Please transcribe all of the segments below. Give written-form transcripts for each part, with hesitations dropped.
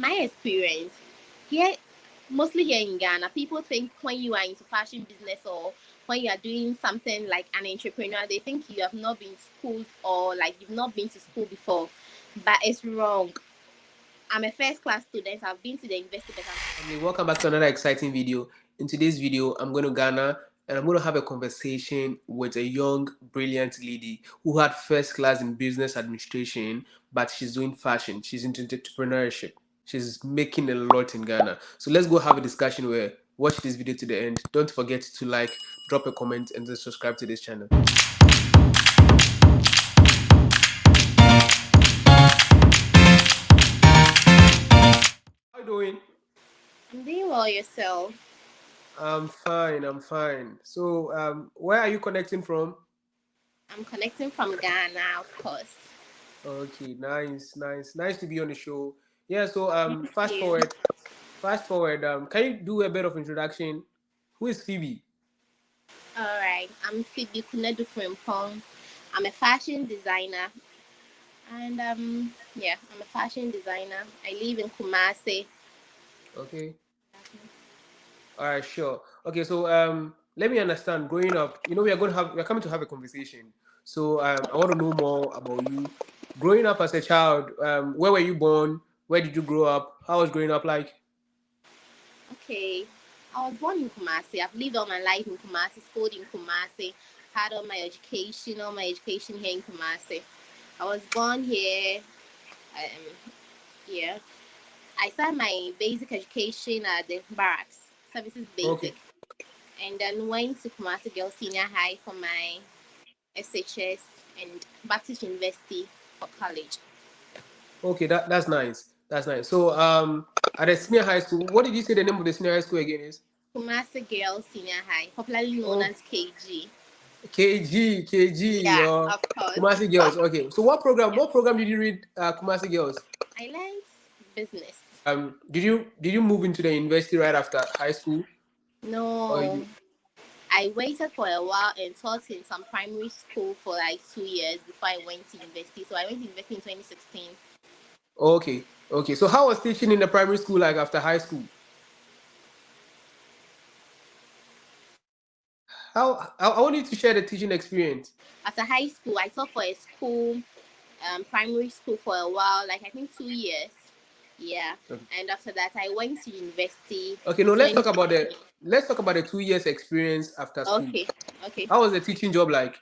My experience here, mostly here in Ghana, people think when you are into fashion business or when you are doing something like an entrepreneur, they think you have not been schooled or like you've not been to school before. But it's wrong. I'm a first class student. I've been to the university, but Welcome back to another exciting video. In today's video, I'm going to Ghana and I'm going to have a conversation with a young, brilliant lady who had first class in business administration, but she's doing fashion. She's into entrepreneurship. She's making a lot in Ghana. So let's go have a discussion where watch this video to the end. Don't forget to like, drop a comment, and then subscribe to this channel. How you doing? I'm doing well yourself. I'm fine. I'm fine. So, where are you connecting from? I'm connecting from Ghana, of course. Okay, nice to be on the show. Yeah, so Thank fast you. forward, can you do a bit of introduction? Who is Phoebe? All right. I'm Phoebe Kunedu Frimpong. I'm a fashion designer. And yeah, I'm a fashion designer. I live in Kumasi. Okay, all right, sure. Okay, so let me understand. Growing up, we're coming to have a conversation. So I want to know more about you. Growing up as a child, where were you born? Where did you grow up? How was growing up like? Okay. I was born in Kumasi. I've lived all my life in Kumasi, schooled in Kumasi, had all my education here in Kumasi. I was born here. Yeah. I started my basic education at the barracks, services Okay, basic, and then went to Kumasi Girls Senior High for my SHS and Baptist University for college. okay, that's nice. That's nice. So at the senior high school, what did you say the name of the senior high school again is? Kumasi Girls Senior High, popularly known Oh, as KG. KG, Yeah, or of course. Kumasi Girls. Okay. So what program did you read Kumasi Girls? I learned business. Did you move into the university right after high school? Or No, you I waited for a while and taught in some primary school for like 2 years before I went to university. So I went to university in 2016. okay. Okay. So how was teaching in the primary school like after high school? How I want you to share the teaching experience. After high school, I taught for a school, primary school for a while, like I think 2 years. Yeah, Okay. and after that, I went to university Okay, in no, let's talk about the 2016. let's talk about the 2 years experience after school. Okay, okay. How was the teaching job like?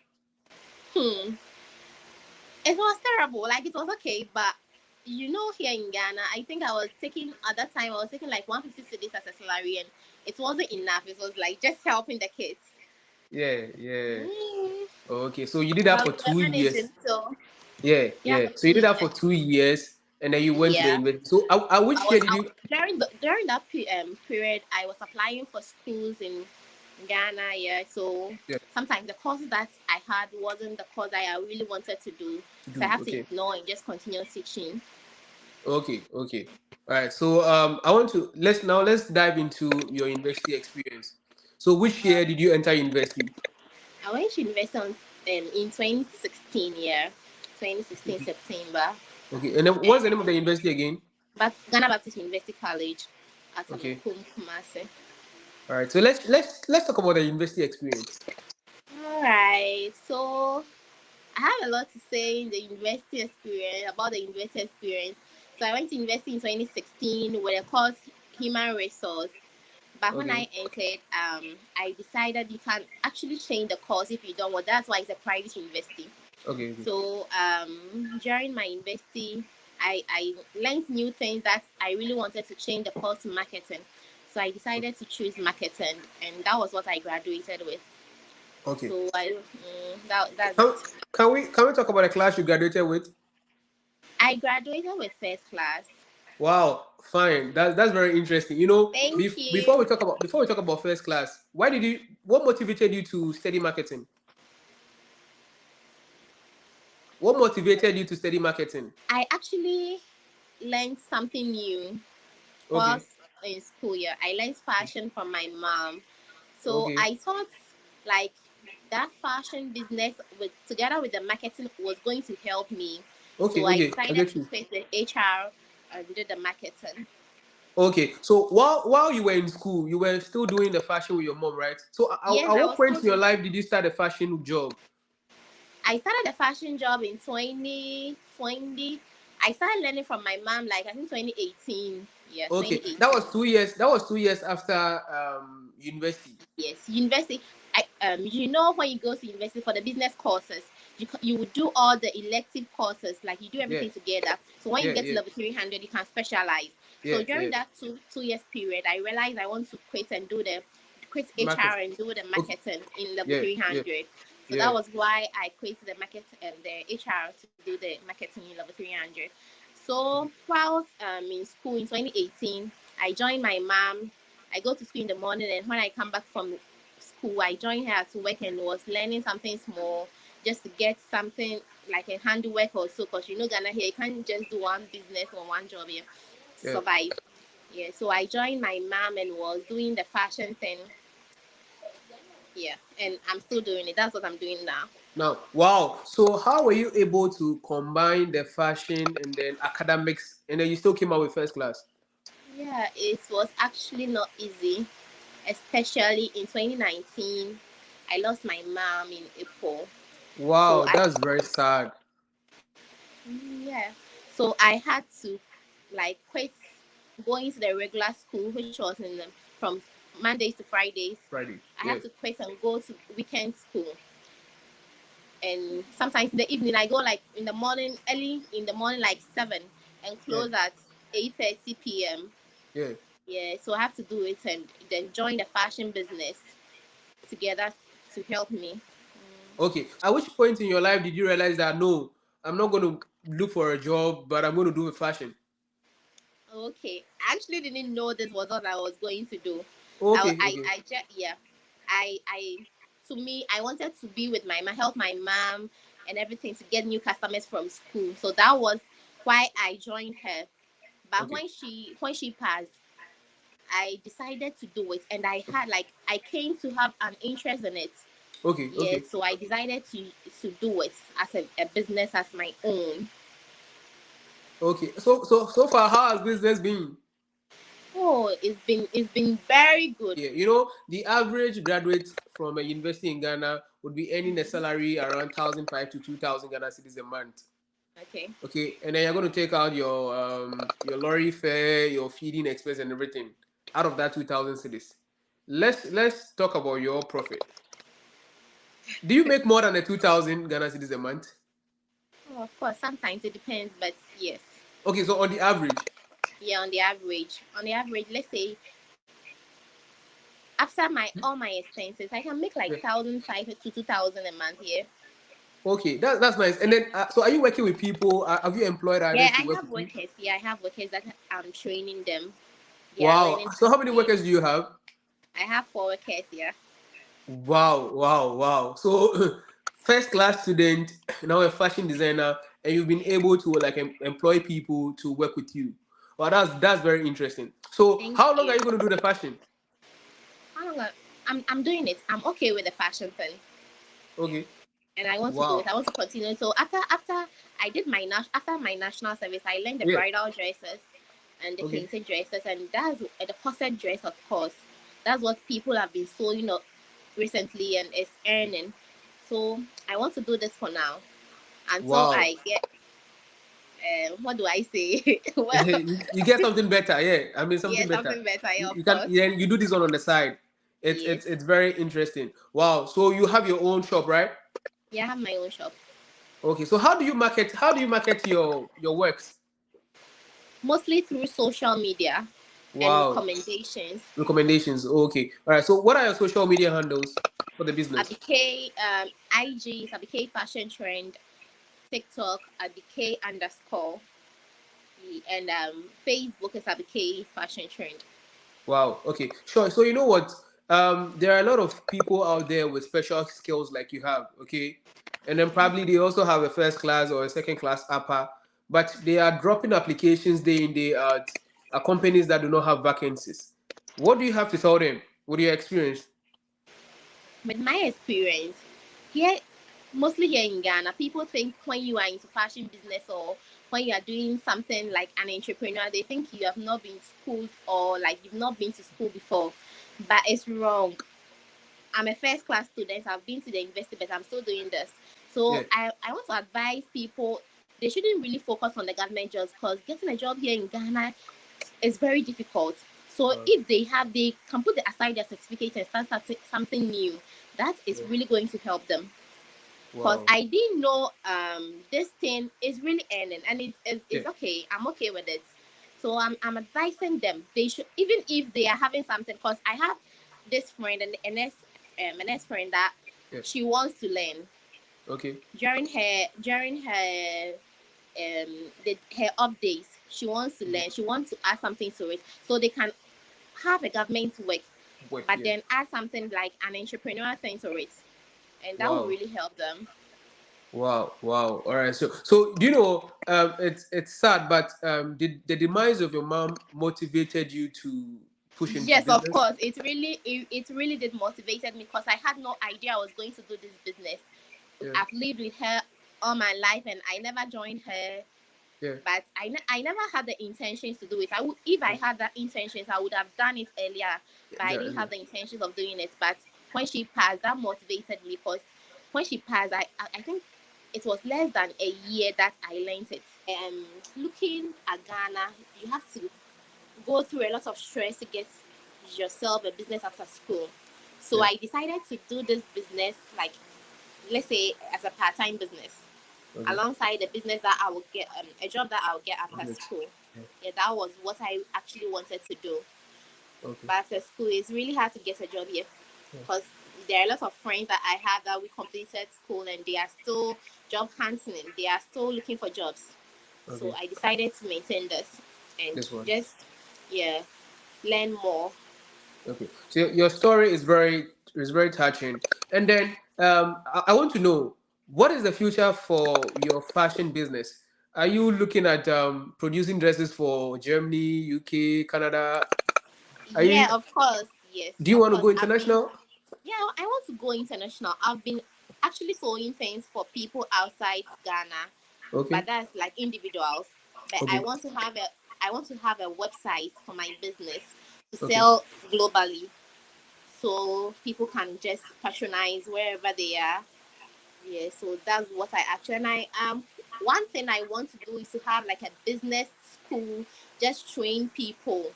Hmm. It was terrible. Like it was okay, but here in Ghana, I think I was taking at that time I was taking like 150 cedis as a salary, and it wasn't enough. It was like just helping the kids. Yeah. Mm, Okay, so you did that but for we were 2 years. managing, so Yeah. for So you two did that for years. 2 years, and then you went to the Yeah, university. So at which year did I you? was during that period, I was applying for schools in Ghana. Yeah, so Yeah, sometimes the courses that I had wasn't the course I really wanted to do, to so I do. have to Okay. ignore and just continue teaching. Okay. All right. So I want to let's dive into your university experience. So which year did you enter university? I went to university in 2016, yeah, 2016 Okay. September, Okay. And then what's the name of the university again? but Ghana Baptist University College at Okay. Kumasi. All right. So let's talk about the university experience. All right, so I have a lot to say in the university experience about the university experience. So I went to university in 2016 with a course human resource. But when Okay. I entered, I decided you can actually change the course if you don't want. That's why it's a private university. Okay. So during my university, I learned new things that I really wanted to change the course to marketing. So I decided to choose marketing, and that was what I graduated with. Okay. So that's Can, it. can we talk about the class you graduated with? I graduated with first class. Wow, fine. That's very interesting. Thank Before we you. talk about first class, what motivated you to study marketing? What motivated you to study marketing? I actually learned something new Okay. whilst in school. Yeah, I learned fashion from my mom. So Okay. I thought like that fashion business with together with the marketing was going to help me. So I Okay. I decided get to you. face the HR and do the marketing. Okay, so while you were in school, you were still doing the fashion with your mom, right? So Yes, at I what was point still in your doing. life did you start a fashion job? I started a fashion job in 2020. I started learning from my mom, like I think 2018. Yeah, Okay, that 2018. was 2 years. That was 2 years after university. Yes, university. You know, when you go to university for the business courses, you would do all the elective courses, like you do Yeah, everything together. So when you yeah, get to yeah, level 300, you can specialize. yeah, So during yeah. that two years period, I realized I want to quit Market. HR and do the Okay. marketing in level Yeah, yeah, 300. So yeah. that was why I quit the market and the HR to do the marketing in level 300. So Okay. whilst in school in 2018, I joined my mom. I go to school in the morning, and when I come back from school, I joined her to work and was learning something small just to get something like a handwork or so. Because Ghana here, you can't just do one business or one job here to Yeah. survive. Yeah, so I joined my mom and was doing the fashion thing. Yeah, and I'm still doing it. That's what I'm doing now. Now, wow. So how were you able to combine the fashion and then academics, and then you still came out with first class? Yeah, it was actually not easy, especially in 2019. I lost my mom in April. So Wow, I that's very sad. Yeah. So I had to like quit going to the regular school, which was from Mondays to Fridays. Friday. I Yeah, had to quit and go to weekend school. And sometimes in the evening, I go like in the morning, early in the morning, like 7, and yeah, close at 8:30 p.m. yeah. Yeah, so I have to do it and then join the fashion business together to help me. Okay. At which point in your life did you realize that no, I'm not going to look for a job, but I'm going to do with fashion? Okay, I actually didn't know this was what I was going to do. Okay, okay, Yeah, I, to me, I wanted to be with my mom, help my mom, and everything to get new customers from school. So that was why I joined her. But okay, when she passed, I decided to do it, and I came to have an interest in it. okay, Yeah, okay, so I decided to do it as a business as my own. okay. So far, how has business been? Oh, it's been very good. Yeah, the average graduate from a university in Ghana would be earning a salary around 1,500 to 2,000 Ghana cedis a month. Okay. Okay, and then you're going to take out your lorry fare, your feeding expense, and everything out of that 2,000 cedis. Let's talk about your profit. Do you make more than a 2,000 Ghana cedis a month? Oh, of course, sometimes it depends, but yes. Okay, so on the average. Yeah, on the average, let's say after my all my expenses, I can make like Yeah. 1,500 to 2,000 a month. Yeah. Okay, that's nice. And then, so are you working with people? Have you employed Yeah, others to I work have with you? workers. Yeah, I have workers that I'm training them. They are Wow. learning So how. how many Yeah, workers do you have? I have 4 workers. Yeah. Wow, wow, wow. So first class student, now a fashion designer, and you've been able to like employ people to work with you. Well, that's very interesting. So Thank how long are you. you going to do the fashion? How long? I'm doing it. I'm okay with the fashion thing, Okay. and I want to do it. Wow. I want to continue. So after I did after my national service, I learned the Yeah. bridal dresses and the Okay. painted dresses, and that's the corset dress, of course. That's what people have been sewing up recently, and it's earning. So I want to do this for now until Wow. I get. What do I say? Well, You get something better. Yeah. I mean yeah, something better. something better, yeah, You of can course. yeah, you do this one on the side. It's Yes. it's it's very interesting. Wow. So you have your own shop, right? Yeah, I have my own shop. Okay. So how do you market your works? Mostly through social media and Wow. recommendations. Recommendations. Okay. All right. So, what are your social media handles for the business? Abbykay, IG is Abbykay Fashion Trend, TikTok Abbykay underscore, and Facebook is Abbykay Fashion Trend. Wow. Okay. Sure. So, you know what? There are a lot of people out there with special skills like you have. Okay. And then Okay. probably they also have a first class or a second class upper, but they are dropping applications day in day out at companies that do not have vacancies. What do you have to tell them with your experience? With my experience, here, mostly here in Ghana, people think when you are into fashion business or when you are doing something like an entrepreneur, they think you have not been schooled or like you've not been to school before, but it's wrong. I'm a first class student. I've been to the university, but I'm still doing this. Yeah. So I want to advise people they shouldn't really focus on the government jobs, because getting a job here in Ghana is very difficult. So Wow. if they can put aside their certificate and start something new, that is Yeah. really going to help them. Because Wow. I didn't know this thing is really earning, and Yeah. it's okay. I'm okay with it. So I'm advising them they should, even if they are having something, because I have this friend, an ex friend that Yeah. she wants to learn Okay. during her her off days. She wants to Mhm. learn. She wants to add something to it, so they can have a government work, Work. but Yeah. then add something like an entrepreneurial thing to it, and that will Wow. really help them. Wow. Wow. All right. So do you know? It's sad, but did the demise of your mom motivated you to push into Yes, of business? course. It really did motivated me, because I had no idea I was going to do this business. Yeah. I've lived with her all my life, and I never joined her. Yeah. But I never had the intentions to do it. If I had that intentions, I would have done it earlier. But I didn't Yeah. have the intentions of doing it. But when she passed, that motivated me, because when she passed, I think it was less than a year that I learned it. Looking at Ghana, you have to go through a lot of stress to get yourself a business after school. So Yeah. I decided to do this business, like, let's say, as a part-time business, Okay. alongside the business that I will get, a job that I'll get after Business. school. Yeah. Yeah, that was what I actually wanted to do. Okay. But after school, it's really hard to get a job here, Yeah. because there are a lot of friends that I have that we completed school and they are still job hunting. They are still looking for jobs. So Okay. I decided to maintain this and This one. just, yeah, learn more. Okay. So your story is very touching. And then I want to know, what is the future for your fashion business? Are you looking at producing dresses for Germany, UK, Canada? Are Yeah, you of course. Yes, Do you of want to course. go I've been, international? yeah, I want to go international. I've been actually sewing things for people outside Ghana, but Okay. that's like individuals. But Okay. I want to have a website for my business to Okay. sell globally, so people can just patronize wherever they are. Yeah, so that's what I actually, and I one thing I want to do is to have like a business school, just train people.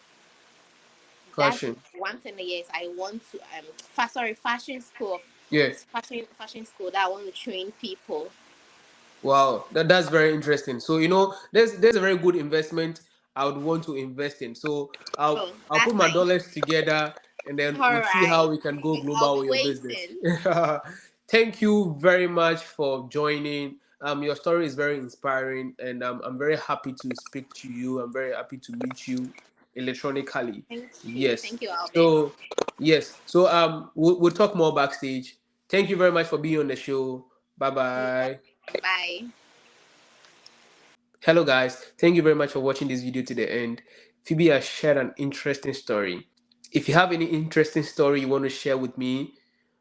That's Fashion. one thing. Yes, I want to sorry, fashion school, Yeah. fashion school that I want to train people. Wow, that's very interesting. So there's a very good investment I would want to invest in. So Oh, I'll put that's my nice. dollars together, and then All we'll see right, how we can go I'll global be with your business. waiting. Thank you very much for joining. Your story is very inspiring, and I'm very happy to speak to you. I'm very happy to meet you electronically. Yes. Thank you, Albert. So yes. So we'll talk more backstage. Thank you very much for being on the show. Bye bye. Bye. Hello guys, thank you very much for watching this video to the end. Phoebe has shared an interesting story. If you have any interesting story you want to share with me,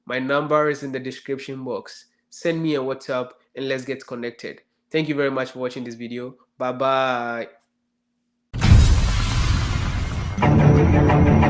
my number is in the description box. Send me a WhatsApp and let's get connected. Thank you very much for watching this video. Bye bye.